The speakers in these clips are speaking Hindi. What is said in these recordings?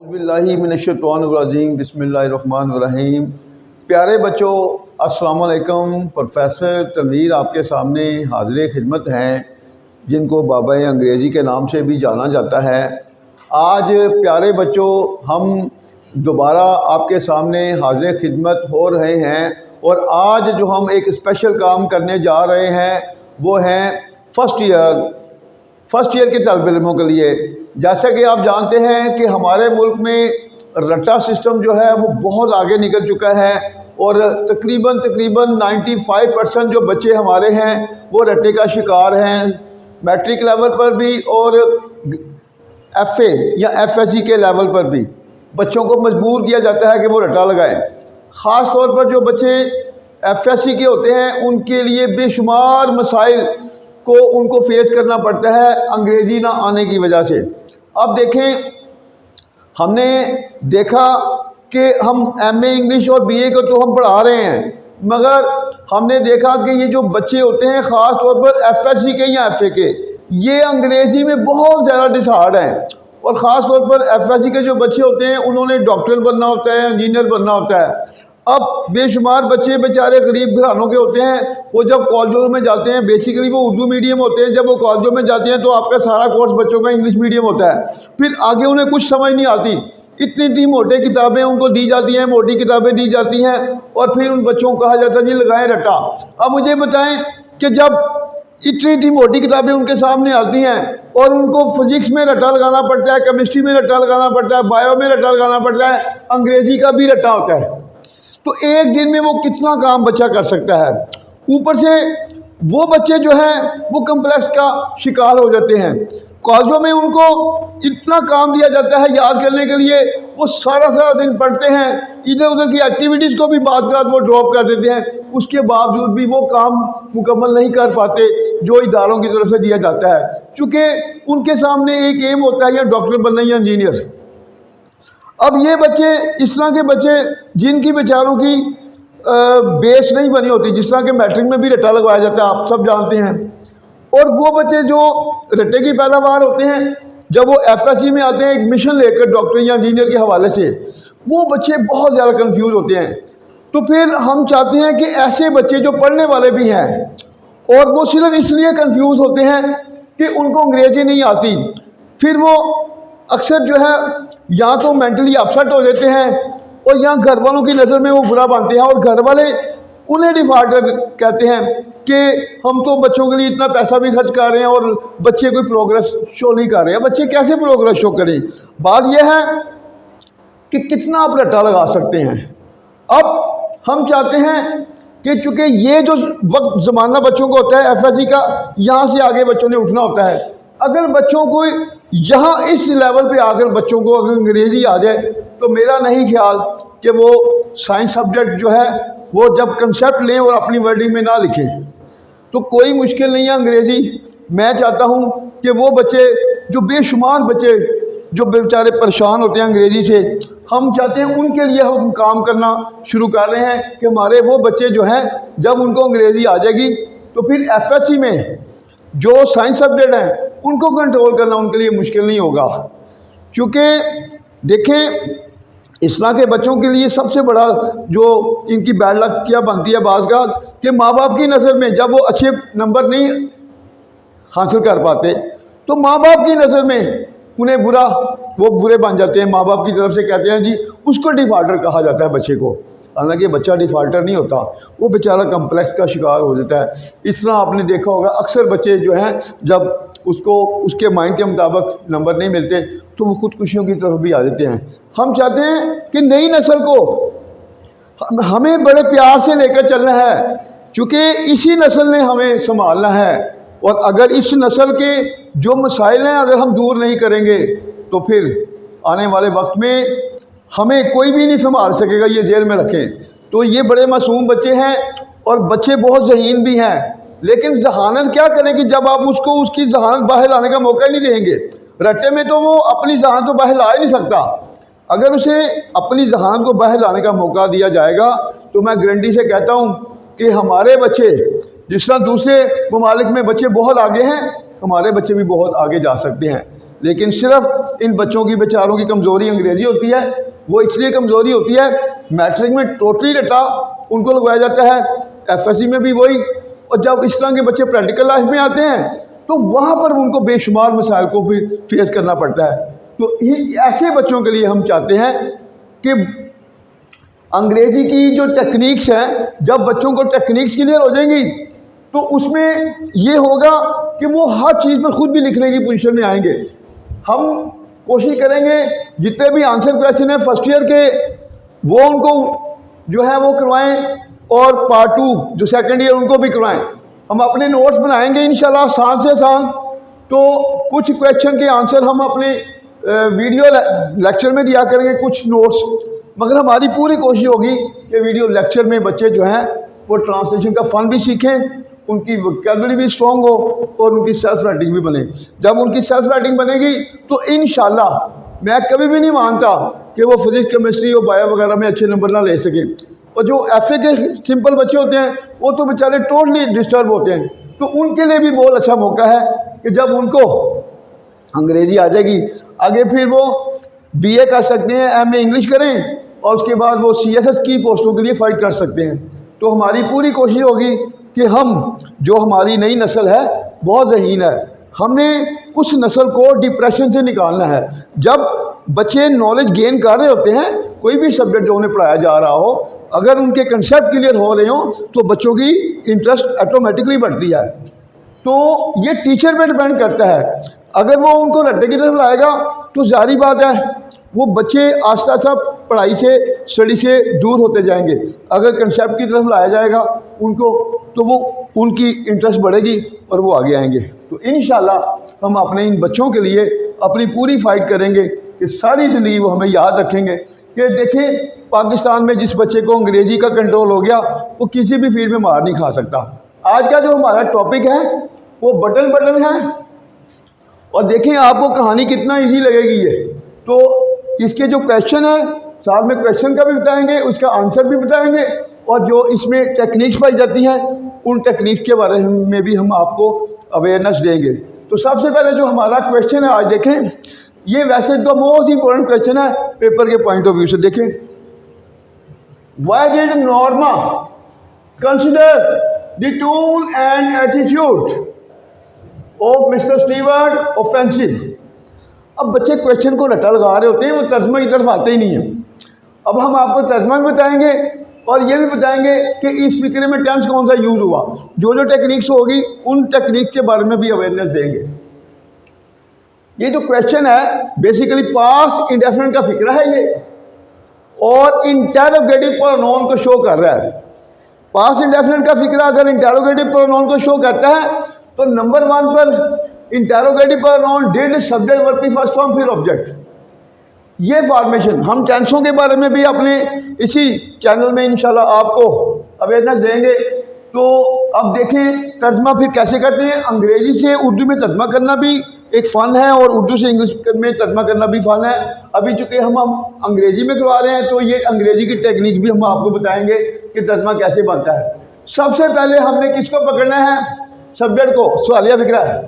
बिस्मिल्लाहिर्रहमानिर्रहीम बिस्मिल्लाहिर्रहमानिर्रहीम। प्यारे बच्चों, अस्सलाम वालेकुम। प्रोफेसर तनवीर आपके सामने हाज़िर खिदमत हैं, जिनको बाबा अंग्रेज़ी के नाम से भी जाना जाता है। आज प्यारे बच्चों, हम दोबारा आपके सामने हाज़िर खिदमत हो रहे हैं और आज जो हम एक स्पेशल काम करने जा रहे हैं वो है फर्स्ट ईयर के तलब इल्मों के लिए। जैसा कि आप जानते हैं कि हमारे मुल्क में रट्टा सिस्टम जो है वो बहुत आगे निकल चुका है और तकरीबन 95% जो बच्चे हमारे हैं वो रट्टे का शिकार हैं, मैट्रिक लेवल पर भी और FA या FSC के लेवल पर भी बच्चों को मजबूर किया जाता है कि वो रट्टा लगाएं। ख़ास तौर पर जो बच्चे FSC के होते हैं उनके लिए बेशुमार मसाइल को उनको फेस करना पड़ता है अंग्रेज़ी ना आने की वजह से। अब देखें, हमने देखा कि हम MA इंग्लिश और BA को तो हम पढ़ा रहे हैं, मगर हमने देखा कि ये जो बच्चे होते हैं ख़ास तौर पर FSC के या FA के, ये अंग्रेज़ी में बहुत ज़्यादा डिसहार्ड हैं। और ख़ास तौर पर FSC के जो बच्चे होते हैं उन्होंने डॉक्टर बनना होता है, इंजीनियर बनना होता है। अब बेशुमार बच्चे बेचारे गरीब घरानों के होते हैं, वो जब कॉलेजों में जाते हैं, बेसिकली वो उर्दू मीडियम होते हैं, जब वो कॉलेजों में जाते हैं तो आपका सारा कोर्स बच्चों का इंग्लिश मीडियम होता है। फिर आगे उन्हें कुछ समझ नहीं आती, इतनी मोटी किताबें उनको दी जाती हैं, मोटी किताबें दी जाती हैं और फिर उन बच्चों को कहा जाता है जी लगाएं रट्टा। अब मुझे बताएं कि जब इतनी मोटी किताबें उनके सामने आती हैं और उनको फिजिक्स में रट्टा लगाना पड़ता है, केमिस्ट्री में रट्टा लगाना पड़ता है, बायो में रट्टा लगाना पड़ता है, अंग्रेज़ी का भी रट्टा होता है, तो एक दिन में वो कितना काम बच्चा कर सकता है। ऊपर से वो बच्चे जो हैं वो कम्प्लेक्स का शिकार हो जाते हैं। कॉलेजों में उनको इतना काम दिया जाता है याद करने के लिए, वो सारा दिन पढ़ते हैं, इधर उधर की एक्टिविटीज़ को भी बाद वो ड्रॉप कर देते हैं, उसके बावजूद भी वो काम मुकम्मल नहीं कर पाते जो इदारों की तरफ से दिया जाता है, चूँकि उनके सामने एक एम होता है या डॉक्टर बनना या इंजीनियर। अब ये बच्चे, इस तरह के बच्चे जिनकी बेचारों की बेस नहीं बनी होती, जिस तरह के मैट्रिक में भी रट्टा लगवाया जाता है, आप सब जानते हैं, और वो बच्चे जो रट्टे की पैदावार होते हैं, जब वो FSC में आते हैं एक मिशन लेकर डॉक्टर या इंजीनियर के हवाले से, वो बच्चे बहुत ज़्यादा कंफ्यूज होते हैं। तो फिर हम चाहते हैं कि ऐसे बच्चे जो पढ़ने वाले भी हैं और वो सिर्फ इसलिए कंफ्यूज होते हैं कि उनको अंग्रेज़ी नहीं आती, फिर वो अक्सर जो है या तो मेंटली अपसेट हो जाते हैं और या घर वालों की नज़र में वो बुरा मानते हैं और घर वाले उन्हें डिफाल्टर कहते हैं कि हम तो बच्चों के लिए इतना पैसा भी खर्च कर रहे हैं और बच्चे कोई प्रोग्रेस शो नहीं कर रहे हैं। बच्चे कैसे प्रोग्रेस शो करें? बात यह है कि कितना आप रट्टा लगा सकते हैं। अब हम चाहते हैं कि चूँकि ये जो वक्त ज़माना बच्चों को होता है FSC का, यहाँ से आगे बच्चों ने उठना होता है। अगर बच्चों को यहाँ इस लेवल पे आकर बच्चों को अगर अंग्रेज़ी आ जाए तो मेरा नहीं ख्याल कि वो साइंस सब्जेक्ट जो है वो जब कंसेप्ट लें और अपनी वर्डिंग में ना लिखें तो कोई मुश्किल नहीं है अंग्रेज़ी। मैं चाहता हूँ कि वो बच्चे जो बेशुमार बच्चे जो बेचारे परेशान होते हैं अंग्रेज़ी से, हम चाहते हैं उनके लिए हम काम करना शुरू कर रहे हैं कि हमारे वो बच्चे जो हैं जब उनको अंग्रेज़ी आ जाएगी तो फिर FSC में जो साइंस सब्जेक्ट हैं उनको कंट्रोल करना उनके लिए मुश्किल नहीं होगा। क्योंकि देखें, इस तरह के बच्चों के लिए सबसे बड़ा जो इनकी बैड लक क्या बनती है बाज़ का कि माँ बाप की नज़र में जब वो अच्छे नंबर नहीं हासिल कर पाते तो माँ बाप की नज़र में उन्हें वो बुरे बन जाते हैं। माँ बाप की तरफ से कहते हैं जी उसको डिफाल्टर कहा जाता है बच्चे को, हालांकि बच्चा डिफाल्टर नहीं होता, वो बेचारा कम्प्लेक्स का शिकार हो जाता है। इस तरह आपने देखा होगा अक्सर बच्चे जो हैं जब उसको उसके माइंड के मुताबिक नंबर नहीं मिलते तो वो खुदकुशियों की तरफ भी आ जाते हैं। हम चाहते हैं कि नई नस्ल को हमें बड़े प्यार से लेकर चलना है, क्योंकि इसी नस्ल ने हमें संभालना है और अगर इस नस्ल के जो मसाइल हैं अगर हम दूर नहीं करेंगे तो फिर आने वाले वक्त में हमें कोई भी नहीं संभाल सकेगा, ये जेल में रखें। तो ये बड़े मासूम बच्चे हैं और बच्चे बहुत ज़हीन भी हैं, लेकिन जहानत क्या करें कि जब आप उसको उसकी जहानत बाहर लाने का मौका ही नहीं देंगे। रट्टे में तो वो अपनी जहानत को बाहर ला ही नहीं सकता। अगर उसे अपनी जहानत को बाहर लाने का मौका दिया जाएगा तो मैं गारंटी से कहता हूँ कि हमारे बच्चे जिस तरह दूसरे ममालिक में बच्चे बहुत आगे हैं, हमारे बच्चे भी बहुत आगे जा सकते हैं। लेकिन सिर्फ इन बच्चों की बेचारों की कमज़ोरी अंग्रेज़ी होती है। वो इसलिए कमज़ोरी होती है, मैट्रिक में टोटली रटा उनको लगवाया जाता है, एफएससी में भी वही। और जब इस तरह के बच्चे प्रैक्टिकल लाइफ में आते हैं तो वहाँ पर उनको बेशुमार मसाइल को फिर फेस करना पड़ता है। तो ऐसे बच्चों के लिए हम चाहते हैं कि अंग्रेज़ी की जो टेक्निक्स हैं, जब बच्चों को टेक्निक्स क्लियर हो जाएंगी तो उसमें ये होगा कि वो हर चीज़ पर खुद भी लिखने की पोजीशन में आएंगे। हम कोशिश करेंगे जितने भी आंसर क्वेश्चन हैं फर्स्ट ईयर के वो उनको जो है वो करवाएं, और पार्ट 2 जो सेकंड ईयर उनको भी करवाएं। हम अपने नोट्स बनाएंगे इंशाल्लाह आसान से आसान। तो कुछ क्वेश्चन के आंसर हम अपने वीडियो लेक्चर में दिया करेंगे, कुछ नोट्स, मगर हमारी पूरी कोशिश होगी कि वीडियो लेक्चर में बच्चे जो हैं वो ट्रांसलेशन का फ़न भी सीखें, उनकी वोकैबुलरी भी स्ट्रॉन्ग हो और उनकी सेल्फ राइटिंग भी बने। जब उनकी सेल्फ राइटिंग बनेगी तो इंशाल्लाह मैं कभी भी नहीं मानता कि वो फिजिक्स, केमिस्ट्री और बायो वगैरह में अच्छे नंबर ना ले सकें। और जो एफए के सिंपल बच्चे होते हैं वो तो बेचारे टोटली डिस्टर्ब होते हैं, तो उनके लिए भी बहुत अच्छा मौका है कि जब उनको अंग्रेज़ी आ जाएगी, आगे फिर वो बीए कर सकते हैं, एमए इंग्लिश करें और उसके बाद वो सीएसएस की पोस्टों के लिए फ़ाइट कर सकते हैं। तो हमारी पूरी कोशिश होगी कि हम जो हमारी नई नस्ल है बहुत ज़हीन है, हमने उस नस्ल को डिप्रेशन से निकालना है। जब बच्चे नॉलेज गेन कर रहे होते हैं, कोई भी सब्जेक्ट जो उन्हें पढ़ाया जा रहा हो, अगर उनके कंसेप्ट क्लियर हो रहे हों तो बच्चों की इंटरेस्ट ऑटोमेटिकली बढ़ती है। तो ये टीचर पे डिपेंड करता है। अगर वो उनको रट्टे की तरफ लाएगा तो जारी बात है वो बच्चे आस्ता आस्ता पढ़ाई से, स्टडी से दूर होते जाएंगे। अगर कंसेप्ट की तरफ लाया जाएगा उनको तो वो उनकी इंटरेस्ट बढ़ेगी और वो आगे आएंगे। तो इंशाल्लाह हम अपने इन बच्चों के लिए अपनी पूरी फाइट करेंगे कि सारी ज़िंदगी वो हमें याद रखेंगे कि देखें पाकिस्तान में जिस बच्चे को अंग्रेज़ी का कंट्रोल हो गया वो किसी भी फील्ड में मार नहीं खा सकता। आज का जो हमारा टॉपिक है वो बटन है, और देखें आपको कहानी कितना ईजी लगेगी ये। तो इसके जो क्वेश्चन है साथ में क्वेश्चन का भी बताएंगे, उसका आंसर भी बताएंगे, और जो इसमें टेक्निक्स पाई जाती हैं उन टेक्निक्स के बारे में भी हम आपको अवेयरनेस देंगे। तो सबसे पहले जो हमारा क्वेश्चन है आज देखें, ये वैसे तो मोस्ट इंपॉर्टेंट क्वेश्चन है पेपर के पॉइंट ऑफ व्यू से। देखें, why did Norma consider the tone and attitude of mister Stewart offensive. अब बच्चे क्वेश्चन को रट्टा लगा रहे होते हैं, वो तर्जमा की तरफ आते ही नहीं है। अब हम आपको तर्जमा भी बताएंगे और ये भी बताएंगे कि इस फिक्रे में टेंस कौन सा यूज़ हुआ, जो जो टेक्निक्स होगी उन टेक्निक के बारे में भी अवेयरनेस देंगे। ये जो क्वेश्चन है बेसिकली पास्ट इंडेफिनिट का फिक्रा है ये, और इंटेरोगेटिव प्रोनाउन को शो कर रहा है। पास्ट इंडेफिनिट का फिक्रा अगर इंटेरोगेटिव प्रोनाउन को शो करता है तो नंबर 1 पर interrogative pronoun did, subject, verb की फर्स्ट फॉर्म, फिर ऑब्जेक्ट। ये फॉर्मेशन हम टेंसों के बारे में भी अपने इसी चैनल में इंशाल्लाह आपको अवेयरनेस देंगे। तो अब देखें तर्जमा फिर कैसे करते हैं। अंग्रेजी से उर्दू में तर्जमा करना भी एक फ़न है और उर्दू से इंग्लिश में तर्जमा करना भी फ़न है। अभी चूँकि हम अंग्रेज़ी में करवा रहे हैं तो ये अंग्रेज़ी की टेक्निक भी हम आपको बताएंगे कि तर्जमा कैसे बनता है। सबसे पहले हमने किसको पकड़ना है, सब्जेक्ट को, सवालिया फिक्रा है।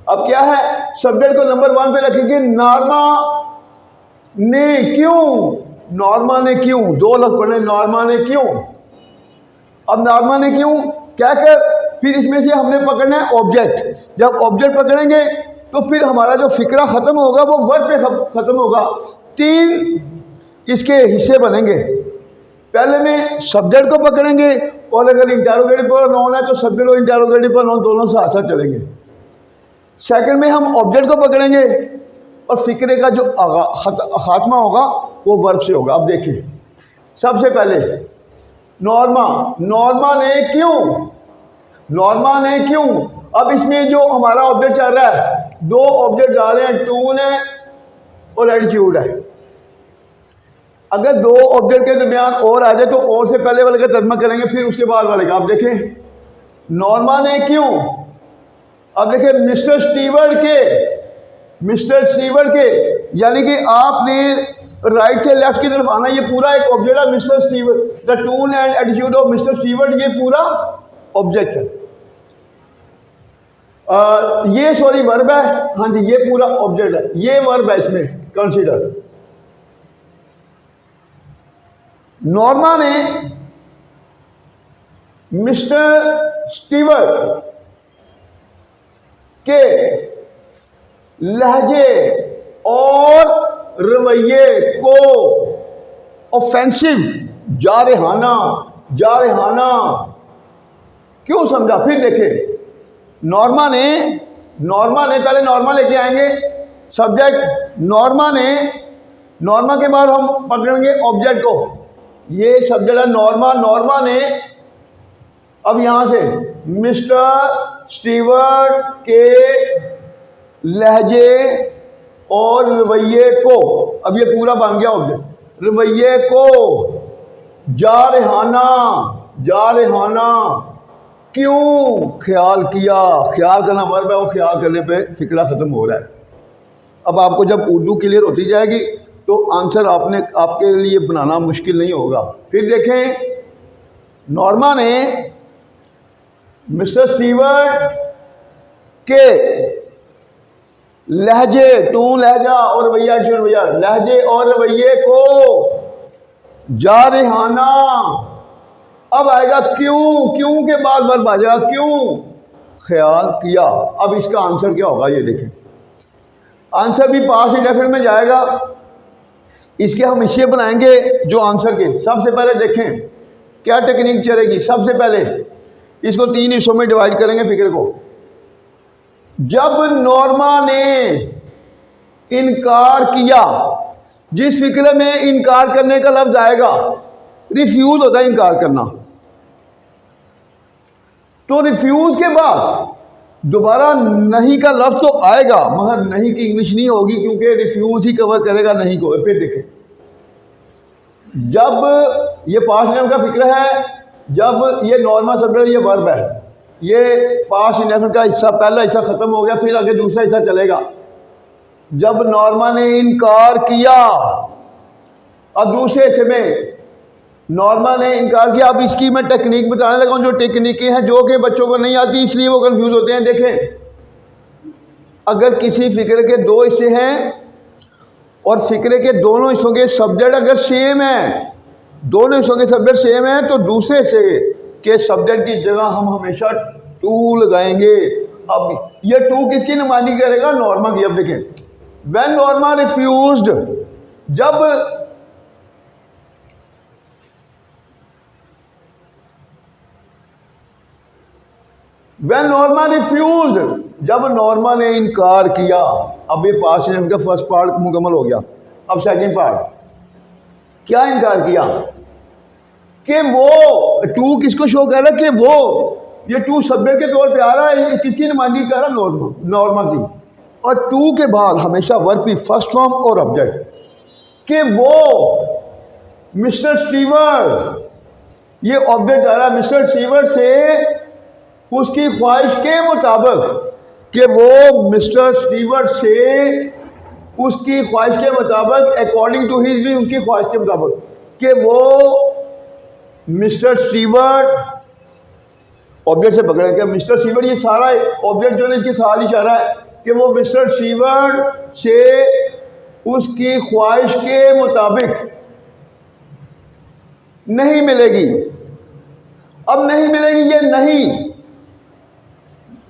अब क्या है, सब्जेक्ट को नंबर 1 पे रखेंगे, नॉर्मा ने क्यों, नॉर्मा ने क्यों, 2 लफ्ज़ पढ़े, नॉर्मा ने क्यों। अब नॉर्मा ने क्यों क्या कर, फिर इसमें से हमने पकड़ना है ऑब्जेक्ट। जब ऑब्जेक्ट पकड़ेंगे तो फिर हमारा जो फिक्रा ख़त्म होगा वो वर्ब पे ख़त्म होगा। 3 इसके हिस्से बनेंगे। पहले में सब्जेक्ट को पकड़ेंगे और अगर इंटेरोगेटिव प्रोनाउन है तो सब्जेक्ट और इंटेरोगेटिव प्रोनाउन दोनों साथ साथ चलेंगे। सेकंड में हम ऑब्जेक्ट को पकड़ेंगे और फिक्रे का जो खात्मा होगा वो वर्ब से होगा। अब देखिए सबसे पहले नॉर्मा, नॉर्मा ने क्यों, नॉर्मा ने क्यों। अब इसमें जो हमारा ऑब्जेक्ट चल रहा है, 2 ऑब्जेक्ट जा रहे हैं, टून है और एटीट्यूड है। अगर 2 ऑब्जेक्ट के दरमियान और आ जाए तो और से पहले वाले का तर्जमा करेंगे, फिर उसके बाद वाले का। आप देखें नॉर्मा ने क्यों। अब देखें मिस्टर स्टीवर्ट के, मिस्टर स्टीवर्ट के, यानी कि आपने राइट से लेफ्ट की तरफ आना। ये पूरा एक ऑब्जेक्ट है mister Stewart, the tone and attitude of mister Stewart, ये पूरा ऑब्जेक्ट है। ये सॉरी वर्ब है, हाँ जी ये पूरा ऑब्जेक्ट है, ये वर्ब है इसमें कंसीडर। नॉर्मा ने मिस्टर स्टीवर्ट के लहजे और रवैये को ऑफेंसिव, जारहाना क्यों समझा? फिर देखें, नॉर्मा ने पहले नॉर्मा लेके आएंगे सब्जेक्ट, नॉर्मा के बाद हम पकड़ेंगे ऑब्जेक्ट को, ये सब्जेक्ट है नॉर्मा ने अब यहां से मिस्टर स्टीवर्ट के लहजे और रवैये को, अब ये पूरा बन गया ऑब्जेक्ट, रवैये को जारहाना क्यों ख्याल किया। ख्याल करना वर्ब है, वो ख्याल करने पे फिक्रा ख़त्म हो रहा है। अब आपको जब उर्दू क्लियर होती जाएगी तो आंसर आपके लिए बनाना मुश्किल नहीं होगा। फिर देखें, नॉर्मा ने मिस्टर स्टीवर्ट के लहजे, टू लहजा और रवैया लहजे और रवैये को जारहाना, अब आएगा क्यों के बाद वर्ब आ जाएगा, क्यों ख्याल किया। अब इसका आंसर क्या होगा ये देखें, आंसर भी पास इंडेफिनिट में जाएगा। इसके हम हिस्से बनाएंगे जो आंसर के। सबसे पहले देखें क्या टेक्निक चलेगी। सबसे पहले इसको 3 हिस्सों में डिवाइड करेंगे फिक्र को। जब नॉर्मा ने इनकार किया, जिस फिक्र में इनकार करने का लफ्ज आएगा, रिफ्यूज होता है इनकार करना, तो रिफ्यूज के बाद दोबारा नहीं का लफ्ज तो आएगा मगर नहीं की इंग्लिश नहीं होगी क्योंकि रिफ्यूज ही कवर करेगा नहीं को। फिर देखें, जब ये पास्ट टाइम का फिक्र है, जब ये नॉर्मल सब्जेक्ट ये वर्ब है, ये पास्ट इंडेफिनिट का हिस्सा पहला हिस्सा खत्म हो गया, फिर आगे दूसरा हिस्सा चलेगा। जब नॉर्मा ने इनकार किया, अब दूसरे हिस्से में नॉर्मा ने इनकार किया। अब इसकी मैं टेक्निक बताने लगा हूं, जो टेक्निकें हैं जो कि बच्चों को नहीं आती इसलिए वो कंफ्यूज होते हैं। देखें, अगर किसी फिक्र के 2 हिस्से हैं और फिक्रे के दोनों हिस्सों के सब्जेक्ट अगर सेम है, दोनों हिस्सों के सब्जेक्ट सेम है, तो दूसरे हिस्से के सब्जेक्ट की जगह हम हमेशा टू लगाएंगे। अब ये टू किसकी नुमाइंदगी करेगा? नॉर्मा की। अब देखें, व्हेन नॉर्मा रिफ्यूज्ड, जब व्हेन नॉर्मा रिफ्यूज्ड, जब नॉर्मा ने इनकार किया। अब ये पास्ट टेंस का फर्स्ट पार्ट मुकम्मल हो गया। अब सेकंड पार्ट, क्या इनकार किया? कि वो टू किसको शो कर रहा है? कि वो, ये टू सब्जेक्ट के तौर पे आ रहा है, किसकी नुमाइंदगी कर रहा है? नॉर्मा की। और टू के बाद हमेशा वर्ब की फर्स्ट फॉर्म और ऑब्जेक्ट। कि वो मिस्टर स्टीवर्ट, ये ऑब्जेक्ट आ रहा है मिस्टर स्टीवर्ट से उसकी ख्वाहिश के मुताबिक, कि वो मिस्टर स्टीवर्ट से उसकी ख्वाहिश के मुताबिक, अकॉर्डिंग टू हिज भी, उसकी ख्वाहिश के मुताबिक, कि वो मिस्टर स्टीवर्ट ऑब्जेक्ट से पकड़ा कि मिस्टर स्टीवर्ट, ये सारा ऑब्जेक्ट जो है इसके साथ ही इशारा है कि वो मिस्टर स्टीवर्ट से उसकी ख्वाहिश के मुताबिक नहीं मिलेगी। अब नहीं मिलेगी, ये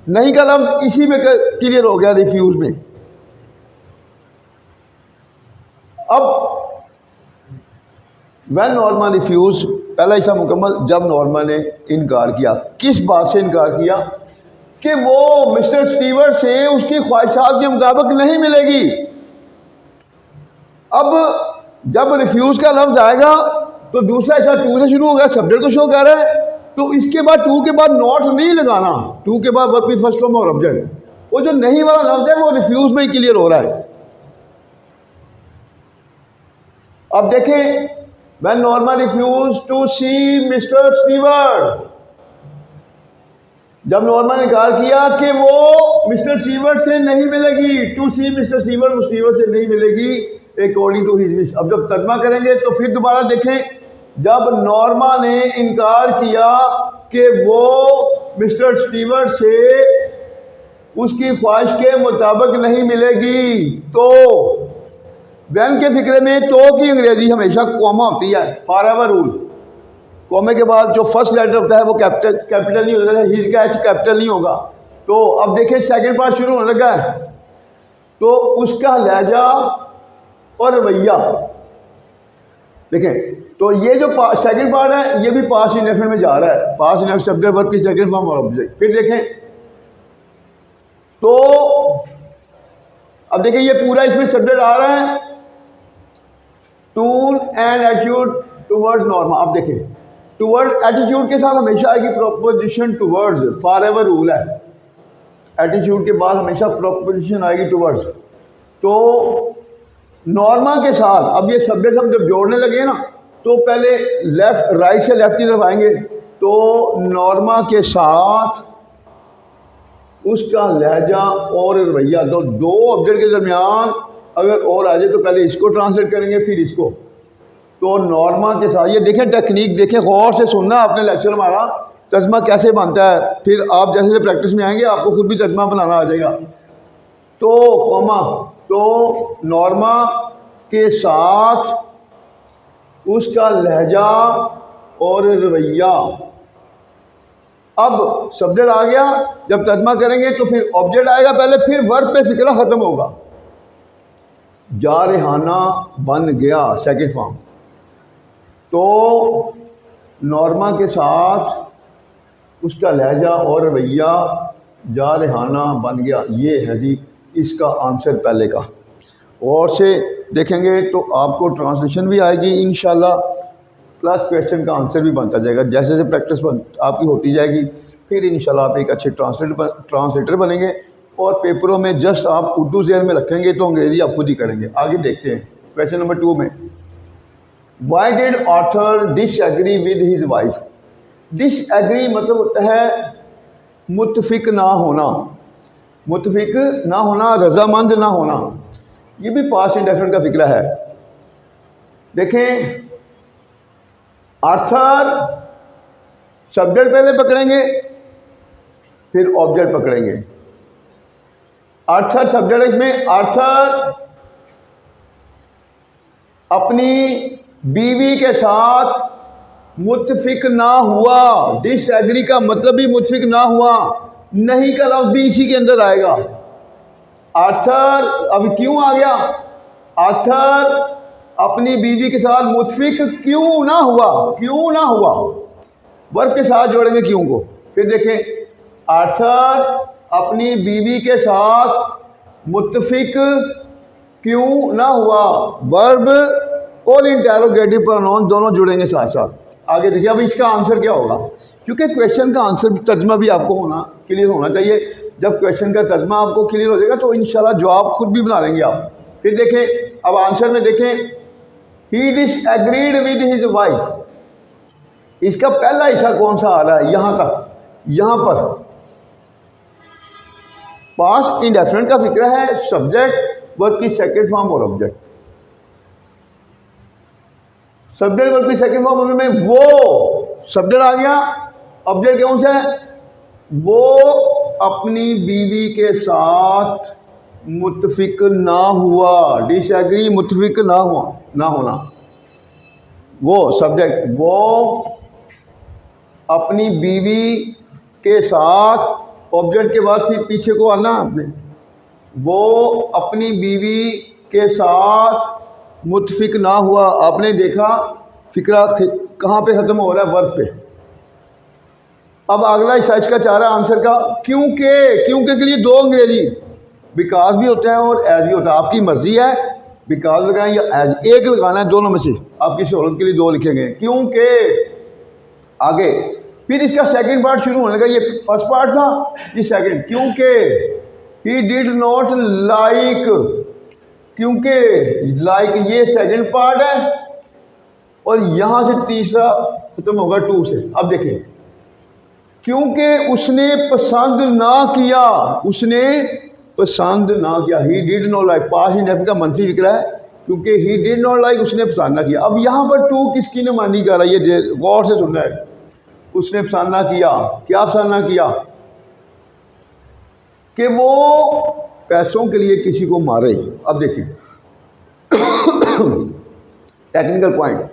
नहीं का लफ्ज इसी में क्लियर हो गया, रिफ्यूज में। अब व्हेन नॉर्मा रिफ्यूज, पहला हिस्सा मुकम्मल। जब नॉर्मा ने इनकार किया, किस बात से इनकार किया? कि वो मिस्टर स्टीवर्ट से उसकी ख्वाहिशात के मुताबिक नहीं मिलेगी। अब जब रिफ्यूज का लफ्ज आएगा तो दूसरा हिस्सा टू से शुरू होगा, सब्जेक्ट को शो कर रहा है, तो इसके बाद टू के बाद नॉट नहीं लगाना, टू के बाद वर्ब की फर्स्ट फॉर्म और ऑब्जेक्ट। वो जो नहीं वाला लफ्ज है वो रिफ्यूज में ही क्लियर हो रहा है। अब देखें, when Norma refuse to see mister Stewart, जब नॉर्मा ने इनकार किया कि वो मिस्टर स्टीवर्ट से नहीं मिलेगी, टू सी मिस्टर स्टीवर्ट, वो स्टीवर्ट से नहीं मिलेगी अकॉर्डिंग टू हिज विश। अब जब तर्जमा करेंगे तो फिर दोबारा देखें, जब नॉर्मा ने इनकार किया कि वो मिस्टर स्टीवर्ट से उसकी ख्वाहिश के मुताबिक नहीं मिलेगी। तो वैन के फिक्रे में तो की अंग्रेजी हमेशा कॉमा होती है, फॉर एवर रूल। कॉमे के बाद जो फर्स्ट लेटर होता है वो कैपिटल नहीं होता है, ही का एच कैपिटल नहीं होगा। तो अब देखिए सेकंड पार्ट शुरू होने लगा है, तो उसका लहजा और रवैया देखें। तो ये जो सेकंड पार्ट है ये भी पास्ट इंडेफिनिट में जा रहा है, पास्ट इंडेफिनिट सब्जेक्ट वर्ब की सेकंड फॉर्म और ऑब्जेक्ट। फिर देखें तो अब देखिए ये पूरा इसमें सब्जेक्ट आ रहा है, tool and attitude towards Norma. आप देखें टुवर्ड एटीट्यूड के साथ हमेशा आएगी proposition towards, for ever rule है। एटीट्यूड के बाद हमेशा प्रोपोजिशन आएगी टुवर्ड्स। तो नॉर्मा के साथ अब ये सब्जेक्ट हम जब जोड़ने लगे ना, तो पहले लेफ्ट राइट से लेफ्ट की तरफ आएंगे। तो नॉर्मा के साथ उसका लहजा और रवैया, तो दो ऑब्जेक्ट के दरमियान अगर और आ जाए तो पहले इसको ट्रांसलेट करेंगे फिर इसको। तो नॉर्मा के साथ ये देखें टेक्निक, देखें गौर से सुनना आपने लेक्चर हमारा, तर्जमा कैसे बनता है। फिर आप जैसे प्रैक्टिस में आएंगे आपको खुद भी तर्जमा बनाना आ जाएगा। तो कॉमा, तो नॉर्मा के साथ उसका लहजा और रवैया। अब सब्जेक्ट आ गया, जब तर्जमा करेंगे तो फिर ऑब्जेक्ट आएगा पहले, फिर वर्ब पे फिक्रा खत्म होगा। जारहाना बन गया सेकंड फॉर्म। तो नॉर्मा के साथ उसका लहजा और रवैया जारहाना बन गया। ये है जी इसका आंसर पहले का। और से देखेंगे तो आपको ट्रांसलेशन भी आएगी इंशाल्लाह, प्लस क्वेश्चन का आंसर भी बनता जाएगा। जैसे जैसे प्रैक्टिस आपकी होती जाएगी फिर इंशाल्लाह आप एक अच्छे ट्रांसलेटर बनेंगे। और पेपरों में जस्ट आप उर्दू ज़हन में रखेंगे तो अंग्रेज़ी आप खुद ही करेंगे। आगे देखते हैं क्वेश्चन नंबर 2 में, why did author disagree with his wife. Disagree मतलब होता है मुत्तफिक ना होना, मुत्तफिक ना होना, रजामंद ना होना। ये भी पास्ट इंडेफिनिट का फिक्रा है। देखें आर्थर सब्जेक्ट पहले पकड़ेंगे फिर ऑब्जेक्ट पकड़ेंगे। आर्थर सब्जेक्ट, इसमें आर्थर अपनी बीवी के साथ मुत्तफिक ना हुआ। डिसएग्री का मतलब भी मुत्तफिक ना हुआ, नहीं का लफ्ज़ भी इसी के अंदर आएगा। आर्थर अब क्यों आ गया, आर्थर अपनी बीवी के साथ मुत्तफिक क्यों ना हुआ, क्यों ना हुआ, वर्ब के साथ जोड़ेंगे क्यों को। फिर देखें आर्थर अपनी बीवी के साथ मुत्तफिक क्यों ना हुआ, वर्ब और इंटेरोगेटिव प्रोनाउन दोनों जुड़ेंगे साथ साथ। आगे देखिए अब इसका आंसर क्या होगा, क्योंकि क्वेश्चन का आंसर तर्जमा भी आपको होना क्लियर होना चाहिए। जब क्वेश्चन का तर्जमा आपको क्लियर हो जाएगा तो इंशाल्लाह जवाब खुद भी बना लेंगे आप। फिर देखें अब आंसर में देखें, ही डिसएग्रीड विद हिज वाइफ। इसका पहला हिस्सा कौन सा आ रहा है, यहाँ तक, यहाँ पर पास्ट इंडेफिनिट का फिक्र है, सब्जेक्ट वर्ब की सेकंड फॉर्म और ऑब्जेक्ट। सब्जेक्ट वर्ब की सेकंड फॉर्म में वो सब्जेक्ट आ गया, ऑब्जेक्ट कौन सा है, वो अपनी बीवी के साथ मुत्तफिक ना हुआ। डिसएग्री मुत्तफिक ना हुआ, ना होना, वो सब्जेक्ट, वो अपनी बीवी के साथ, ऑब्जेक्ट के बाद फिर पीछे को आना आपने, वो अपनी बीवी के साथ मुत्तफिक ना हुआ। आपने देखा फिक्रा कहाँ पे ख़त्म हो रहा है, वर्ब पे। अब अगला हिस्सा इसका चाह रहा है आंसर का, क्योंकि, क्योंकि के लिए दो अंग्रेजी बिकॉज भी होता है और एज भी होता है, आपकी मर्जी है बिकॉज लगाएं या एज, एक लगाना है, दोनों में से आपकी सहूलत के लिए दो लिखेंगे। क्योंकि आगे फिर इसका सेकंड पार्ट शुरू होने लगा, ये फर्स्ट पार्ट था, ये सेकंड, क्योंकि ही डिड नॉट लाइक, क्योंकि लाइक ये सेकंड पार्ट है और यहां से तीसरा खत्म होगा टू से। अब देखिए क्योंकि उसने पसंद ना किया, उसने पसंद ना किया, he did not like, past indefinite का मनफी फिक्रा है, क्योंकि ही डिड नॉट लाइक उसने पसंद ना किया। अब यहाँ पर टू किसकी नुमाइंदगी कर रहा है, ये गौर से सुनना है। उसने पसंद ना किया, क्या पसंद ना किया, कि वो पैसों के लिए किसी को मारे। अब देखिए टेक्निकल पॉइंट,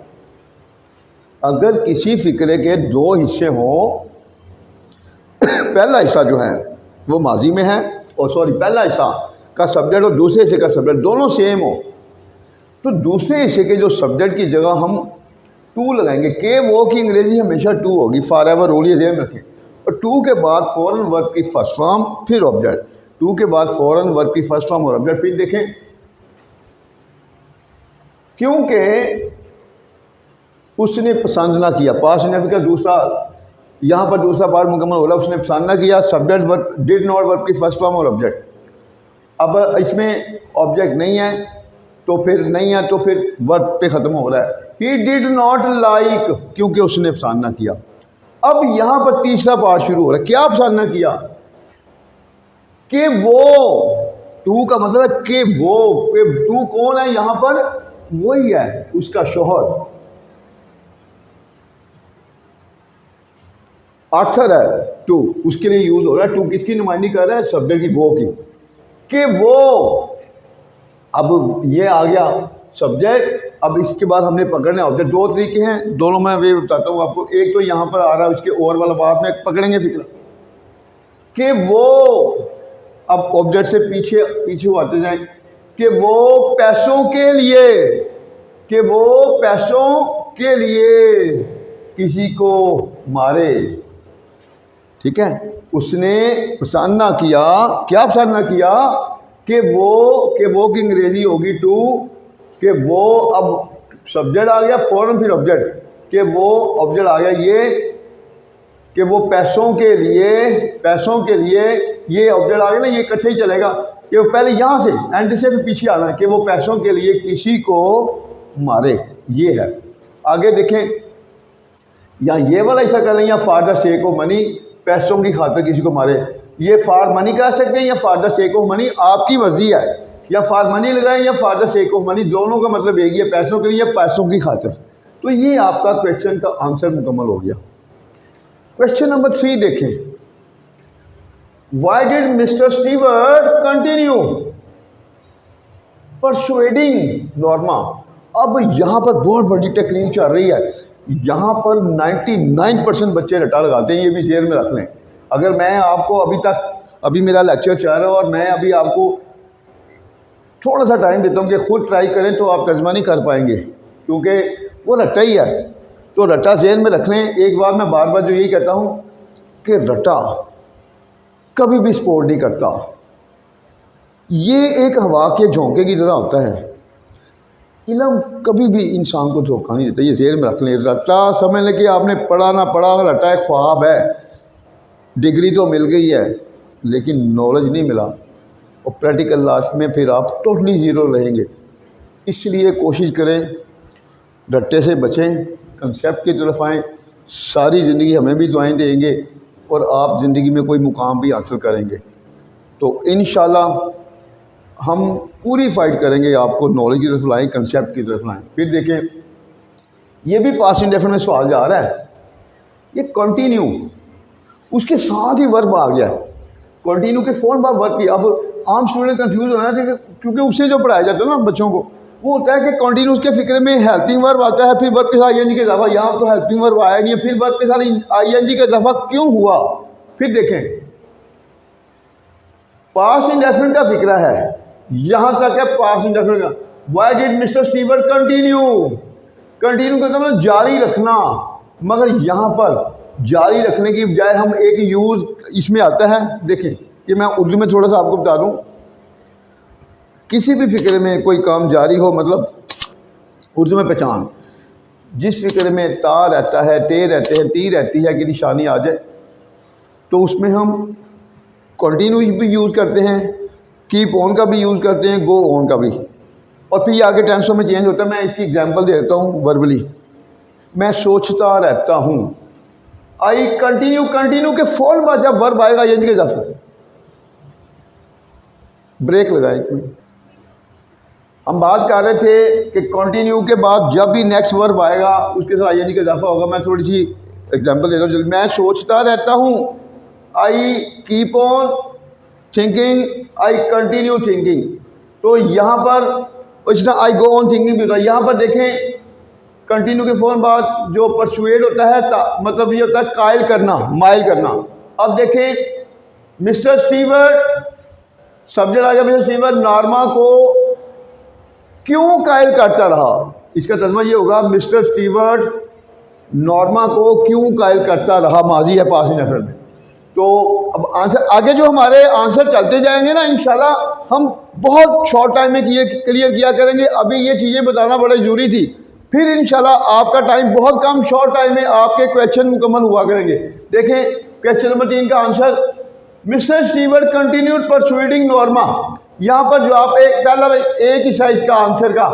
अगर किसी फिक्रे के दो हिस्से हों, पहला हिस्सा जो है वो माजी में है, और सॉरी पहला हिस्सा का सब्जेक्ट और दूसरे हिस्से का सब्जेक्ट दोनों सेम हो, तो दूसरे हिस्से के जो सब्जेक्ट की जगह हम टू लगाएंगे। के वो की अंग्रेजी हमेशा टू होगी, फॉर एवर रूल ये ध्यान रखें। और टू के बाद फॉरन वर्ब की फर्स्ट फॉर्म फिर ऑब्जेक्ट, टू के बाद फॉरन वर्ब की फर्स्ट फॉर्म और ऑब्जेक्ट। फिर देखें, क्योंकि उसने पसंद ना किया, पास्ट इंडेफिनिट का दूसरा, यहाँ पर दूसरा पार्ट मुकम्मल हो रहा है, उसने पसंद ना किया, subject verb did not verb की फर्स्ट फॉर्म और ऑब्जेक्ट। अब इसमें ऑब्जेक्ट नहीं है तो फिर नहीं है, तो फिर वर्ब पे ख़त्म हो रहा है। ही डिड नॉट लाइक, क्योंकि उसने पसंद ना किया। अब यहाँ पर तीसरा पार्ट शुरू हो रहा है, क्या पसंद ना किया, कि वो, टू का मतलब है कि वो, टू कौन है यहाँ पर, वही है उसका शोहर, आर्थर है टू, उसके लिए यूज हो रहा है। टू किसकी नुमाइंदगी कर रहा है, सब्जेक्ट की, वो की, कि वो। अब ये आ गया सब्जेक्ट। अब इसके बाद हमने पकड़ना ऑब्जेक्ट। दो तरीके हैं, दोनों मैं वे बताता हूँ आपको। एक तो यहाँ पर आ रहा है, उसके और वाला बात में पकड़ेंगे फिक्र, कि वो, अब ऑब्जेक्ट से पीछे पीछे आते जाएं, कि वो पैसों के लिए, कि वो पैसों के लिए किसी को मारे। ठीक है, उसने पसंद ना किया, क्या पसंद ना किया, कि वो की अंग्रेजी होगी टू, कि वो, अब सब्जेक्ट आ गया फौरन फिर ऑब्जेक्ट, कि वो ऑब्जेक्ट आ गया ये, कि वो पैसों के लिए ये ऑब्जेक्ट आ गया ना, ये इकट्ठे ही चलेगा, कि वो पहले यहाँ से एंड से भी पीछे आना है, कि वो पैसों के लिए किसी को मारे। ये है। आगे देखें, या ये वाला हिस्सा कर लें, या for the sake of money, पैसों की खातिर किसी को मारे। ये फॉर मनी कर सकते हैं या for the sake of money, आपकी मर्जी है, या फॉर मनी लगाएं या for the sake of money, दोनों का मतलब एक ही है, पैसों के लिए, पैसों की खातिर। तो ये आपका क्वेश्चन का आंसर मुकम्मल हो गया। क्वेश्चन नंबर 3 देखें, why did mister Stewart continue persuading Norma. अब यहाँ पर बहुत बड़ी टेक्निक चल रही है। यहाँ पर 99% बच्चे रटा लगाते हैं, ये भी जेल में रख लें। अगर मैं आपको अभी मेरा लेक्चर चल रहा है और मैं अभी आपको थोड़ा सा टाइम देता हूँ कि खुद ट्राई करें, तो आप तर्जुमा नहीं कर पाएंगे, क्योंकि वो रट्टा ही है। तो रट्टा जेल में रख लें। एक बार मैं बार बार जो यही कहता हूँ कि रट्टा कभी भी सपोर्ट नहीं करता, ये एक हवा के झोंके की तरह होता है। इल्म कभी भी इंसान को धोखा नहीं देता, ये जेल में रख लें। रट्टा समझ लें कि आपने पढ़ा ना पढ़ा, रट्टा एक ख्वाब है, डिग्री तो मिल गई है लेकिन नॉलेज नहीं मिला, और प्रैक्टिकल लाइफ में फिर आप टोटली ज़ीरो रहेंगे। इसलिए कोशिश करें रट्टे से बचें, कंसेप्ट की तरफ आएँ। सारी ज़िंदगी हमें भी दुआएं देंगे और आप ज़िंदगी में कोई मुकाम भी हासिल करेंगे। तो इंशाल्लाह हम पूरी फाइट करेंगे, आपको नॉलेज की तरफ लाएँ, कंसेप्ट की तरफ लाएँ। फिर देखें, ये भी पास्ट इंडेफिनिट में सवाल जा रहा है, ये कंटिन्यू, उसके साथ ही वर्ब आ गया है। कंटिन्यू के फ़ौरन बाद वर्ब की। अब आम स्टूडेंट कंफ्यूज होना चाहिए, क्योंकि उससे जो पढ़ाया जाता है ना बच्चों को, वो होता है कि कंटिन्यूस के फिक्रे में हेल्पिंग वर्ब आता है, फिर वर्ब के साथ आईएनजी का इजाफा। यहाँ तो हेल्पिंग वर्ब आया नहीं है, फिर वर्ब के साथ आईएनजी का इजाफा क्यों हुआ। फिर देखें, पास्ट इंडेफिनिट का फिक्रा है, यहाँ तक है पास्ट इंडेफिनिट का। Why did mister Stewart continue, continue का मतलब जारी रखना, मगर यहाँ पर जारी रखने की बजाय हम एक यूज़ इसमें आता है। देखें, कि मैं उर्दू में थोड़ा सा आपको बता दूँ, किसी भी फिक्रे में कोई काम जारी हो, मतलब उर्दू में पहचान, जिस फिक्रे में ता रहता है, ते रहते हैं, ती रहती है कि निशानी आ जाए, तो उसमें हम कंटिन्यू भी यूज़ करते हैं, कीप ऑन का भी यूज़ करते हैं, गो ऑन का भी, और फिर आगे टेंसों में चेंज होता है। मैं इसकी एग्जांपल दे देता हूँ वर्बली। मैं सोचता रहता हूँ, आई कंटिन्यू, कंटिन्यू के फ़ौरन बाद जब वर्ब आएगा यानी कि इजाफा, ब्रेक लगाए। हम बात कर रहे थे कि कंटिन्यू के बाद जब भी नेक्स्ट वर्ब आएगा उसके साथ यानी कि इजाफा होगा। मैं थोड़ी सी एग्जांपल दे रहा हूँ। मैं सोचता रहता हूँ, I keep on thinking, I continue thinking. तो यहाँ पर इसना आई गो ऑन थिंकिंग भी होता है। यहाँ पर देखें कंटिन्यू के फ़ौरन बाद जो परसुएड होता है मतलब ये होता है कायल करना, माइल करना। अब देखें मिस्टर स्टीवर्ट, सब्जेक्ट आ गया मिस्टर स्टीवर्ट नॉर्मा को क्यों कायल करता रहा। इसका तर्जुमा ये होगा मिस्टर स्टीवर्ट नॉर्मा को क्यों कायल करता रहा, माजी है पास इंडेफिनिट में। तो अब आंसर आगे जो हमारे आंसर चलते जाएंगे ना इंशाल्लाह हम बहुत शॉर्ट टाइम में क्लियर किया करेंगे। अभी ये चीज़ें बताना बड़ा ज़रूरी थी, फिर इंशाल्लाह आपका टाइम बहुत कम शॉर्ट टाइम में आपके क्वेश्चन मुकम्मल हुआ करेंगे। देखें क्वेश्चन नंबर 3 का answer, mister Stewart continued persuading Norma. यहाँ पर जो आप पहला एक हिस्सा इसका आंसर का,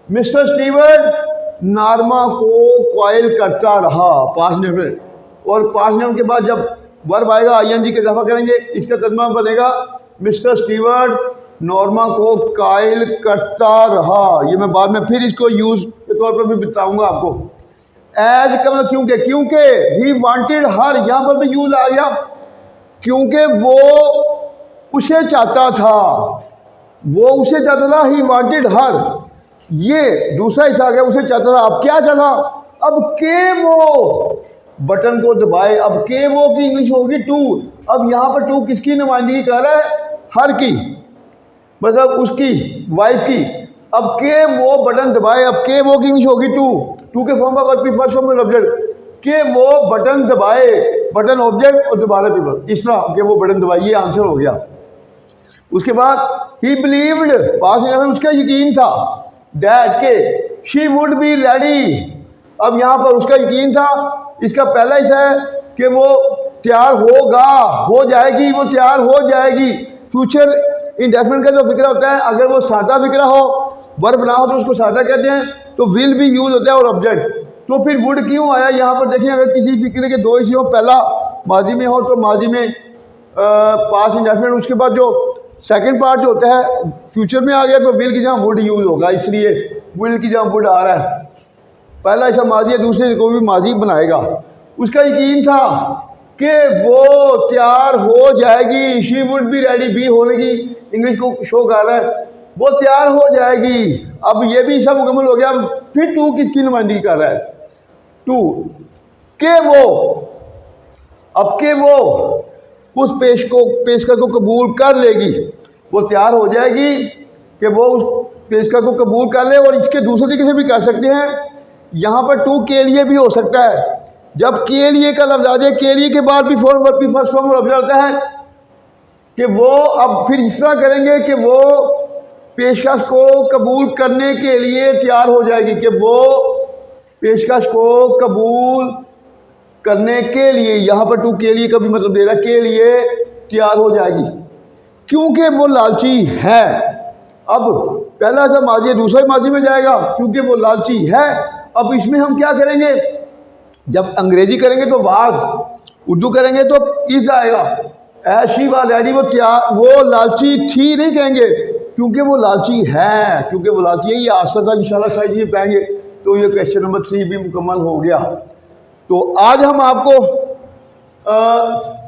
मिस्टर स्टीवर्ट नॉर्मा को क्वाइल करता रहा पास्ट इंडेफिनिट, और पास्ट इंडेफिनिट के बाद जब वर्ब आएगा आईएनजी का इजाफा करेंगे, इसका तर्जुमा बनेगा मिस्टर स्टीवर्ट नॉर्मा को कायल करता रहा। ये मैं बाद में फिर इसको यूज के तौर पर भी बताऊंगा आपको। एज का मतलब क्योंकि, क्योंकि ही वांटेड हर, यहाँ पर भी यूज आ गया क्योंकि वो उसे चाहता था, वो उसे चाहता था, ही वांटेड हर। ये दूसरा हिस्सा आ गया उसे चाहता था। अब क्या चाहता, अब के वो बटन को दबाए। अब के वो की इंग्लिश होगी टू। अब यहाँ पर टू किसकी नुमाइंदगी कर रहा है, हर की, मतलब उसकी वाइफ की। अब के वो बटन दबाए, अब के वो की इंग्लिश होगी टू। टू के फॉर्म पर वर्ब फर्स्ट फॉर्म में ऑब्जेक्ट, के वो बटन दबाए, बटन ऑब्जेक्ट और दोबारा पीपल, इस तरह के वो बटन दबाए। ये आंसर हो गया। उसके बाद ही बिलीव्ड, पास में उसका यकीन था, दैट के शी वुड बी रेडी। अब यहाँ पर उसका यकीन था, इसका पहला हिस्सा है कि वो तैयार होगा, हो जाएगी, वो तैयार हो जाएगी। फ्यूचर इंडेफिनिट का जो फिक्रा होता है, अगर वो सादा फिक्रा हो, वर्ब ना हो तो उसको सादा कहते हैं, तो विल भी यूज होता है और ऑब्जेक्ट। तो फिर वुड क्यों आया यहाँ पर देखिए, अगर किसी फिक्रे के दो हिस्से हो, पहला माजी में हो तो माजी में पास इंडेफिनिट, उसके बाद जो सेकंड पार्ट जो होता है फ्यूचर में आ गया तो विल की जगह वुड यूज होगा, इसलिए विल की जगह वुड आ रहा है। पहला हिस्सा माजी है, दूसरे को भी माजी बनाएगा। उसका यकीन था कि वो तैयार हो जाएगी, she would be ready, be होने की इंग्लिश को शो कर रहा है, वो तैयार हो जाएगी। अब ये भी सब मुकम्मल हो गया। फिर टू किसकी नुमाइंदगी कर रहा है, टू के वो, अब के वो उस पेशकश को कबूल कर लेगी, वो तैयार हो जाएगी कि वो उस पेशकश को कबूल कर ले। और इसके दूसरे तरीके से भी कर सकते हैं, यहाँ पर टू के लिए भी हो सकता है। जब के लिए का लफ्ज आ जाए, के लिए के बाद भी फॉर्म वर्ब भी फर्स्ट फॉर्म लफ्ज आता है कि वो अब फिर इस तरह करेंगे कि वो पेशकश को कबूल करने के लिए तैयार हो जाएगी, कि वो पेशकश को कबूल करने के लिए, यहाँ पर टू के लिए का भी मतलब दे रहा है, के लिए तैयार हो जाएगी क्योंकि वो लालची है। अब पहला ऐसा माजी है, दूसरा माजी में जाएगा क्योंकि वो लालची है। अब इसमें हम क्या करेंगे, जब अंग्रेजी करेंगे तो वाज, उर्दू करेंगे तो इज आएगा। ऐशी वाली वो लालची थी नहीं कहेंगे, क्योंकि वो लालची है, क्योंकि वो लालची है। ये आस्था था इंशाल्लाह सारी चीज़ें पाएंगे। तो ये क्वेश्चन नंबर 3 भी मुकम्मल हो गया। तो आज हम आपको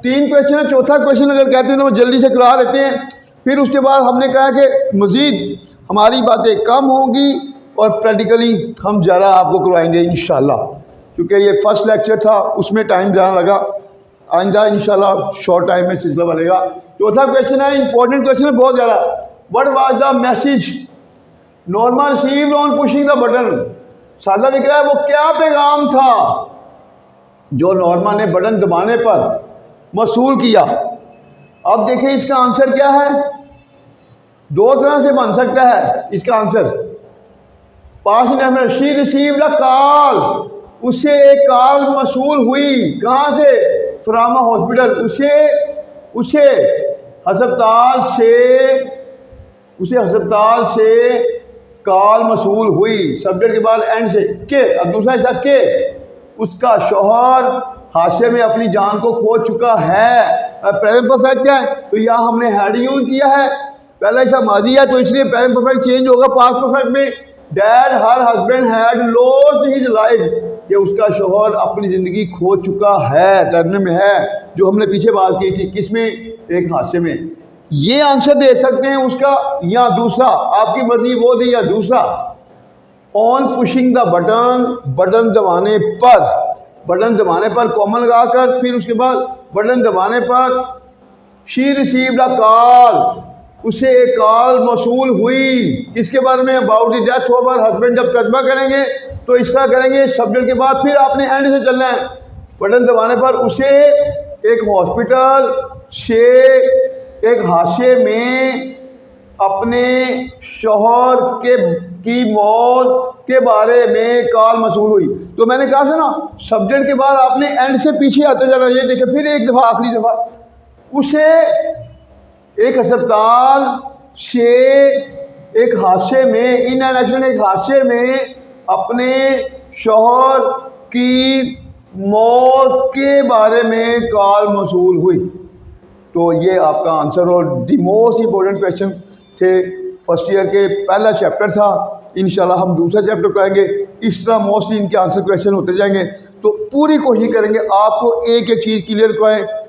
3 क्वेश्चन है, चौथा क्वेश्चन अगर कहते हैं तो वो जल्दी से करा लेते हैं। फिर उसके बाद हमने कहा कि मज़ीद हमारी बातें कम होंगी और प्रैक्टिकली हम ज़रा आपको करवाएंगे इंशाल्लाह, क्योंकि ये फर्स्ट लेक्चर था उसमें टाइम ज़्यादा लगा। आइंदा इंशाल्लाह शॉर्ट टाइम में सिलसिला बनेगा। चौथा क्वेश्चन है, इंपॉर्टेंट क्वेश्चन है बहुत ज़्यादा। What was the message Norma received on pushing the button. सादा लिख रहा है वो क्या पैगाम था जो नॉर्मा ने बटन दबाने पर मसूल किया। अब देखिए इसका आंसर क्या है, 2 तरह से बन सकता है इसका आंसर। पास में शी रिसीव्ड अ कॉल, उससे एक कॉल मसूल हुई, कहाँ से, फ्रामा हॉस्पिटल, उसे अस्पताल से कॉल मसूल हुई। सब्जेक्ट के बाद एंड से के। अब दूसरा हिस्सा के, उसका शौहर हादसे में अपनी जान को खो चुका है। प्रेजेंट परफेक्ट है तो यहाँ हमने हैड यूज किया है। पहला हिस्सा माजी है तो इसलिए प्रेजेंट परफेक्ट चेंज होगा पास्ट परफेक्ट में। Dad her husband had lost his life, कि उसका शौहर अपनी ज़िंदगी खो चुका है, तर्जुमे में है जो हमने पीछे बात की थी, किसमें, एक हादसे में। ये आंसर दे सकते हैं उसका या दूसरा, आपकी मर्जी वो दी या दूसरा। On pushing the button, button दबाने पर, बटन दबाने पर कॉमा लगाकर फिर उसके बाद बटन दबाने पर शी रिसीव्ड अ कॉल, उसे एक कॉल मौसूल हुई। किसके बारे में? About the death of her husband. जब तर्जमा करेंगे तो इस तरह करेंगे, सब्जेक्ट के बाद फिर आपने एंड से चलना है। बटन दबाने पर उसे एक हॉस्पिटल से एक हादसे में अपने शौहर की मौत के बारे में कॉल मसूल हुई। तो मैंने कहा था ना, सब्जेक्ट के बाद आपने एंड से पीछे आते जाना। ये देखें फिर एक दफ़ा, आखिरी दफ़ा, उसे एक अस्पताल से एक हादसे में, इन एन एक्सीडेंट, एक हादसे में अपने शौहर की मौत के बारे में कॉल मसूल हुई। तो ये आपका आंसर। और दी मोस्ट इम्पोर्टेंट क्वेश्चन थे फर्स्ट ईयर के, पहला चैप्टर था। इंशाल्लाह हम दूसरा चैप्टर पढ़ाएंगे। इस तरह मोस्टली इनके आंसर क्वेश्चन होते जाएंगे। तो पूरी कोशिश करेंगे आपको एक एक चीज़ क्लियर कराएं।